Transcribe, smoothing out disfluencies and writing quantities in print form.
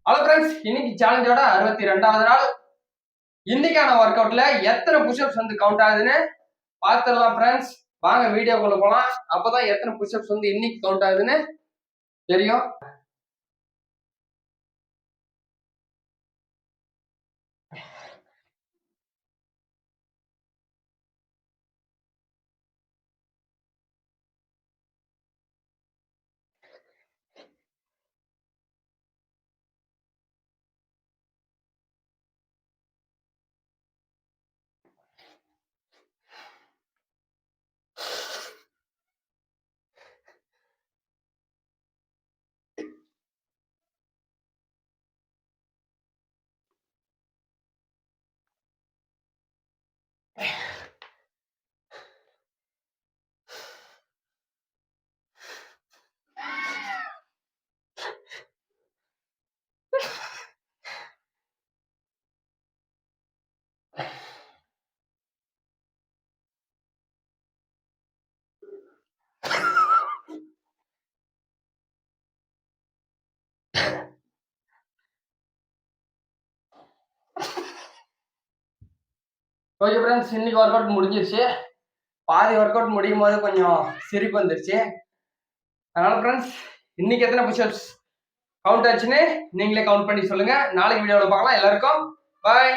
Hello friends, இன்னைக்கு சேலஞ்சோட 62வது நாள். இன்னைக்கான ஒர்க் அவுட்ல எத்தனை புஷ்அப்ஸ் வந்து கவுண்ட் ஆகுதுன்னு பார்த்துடலாம் ஃப்ரெண்ட்ஸ். வாங்க வீடியோக்குள்ள போலாம். அப்பதான் எத்தனை புஷ்அப்ஸ் வந்து இன்னைக்கு கவுண்ட் ஆகுதுன்னு தெரியும். ஓகே ஃப்ரெண்ட்ஸ், இன்னைக்கு ஒர்க் அவுட் முடிஞ்சிருச்சு. பாதி ஒர்க் அவுட் முடியும் போது கொஞ்சம் சிரிப்பு வந்துருச்சு. அதனால ஃப்ரெண்ட்ஸ், இன்னைக்கு எத்தனை புஷ்அப்ஸ் கவுண்ட் ஆச்சுன்னு நீங்களே கவுண்ட் பண்ணி சொல்லுங்க. நாளைக்கு வீடியோவில் பார்க்கலாம். எல்லாருக்கும் பாய்.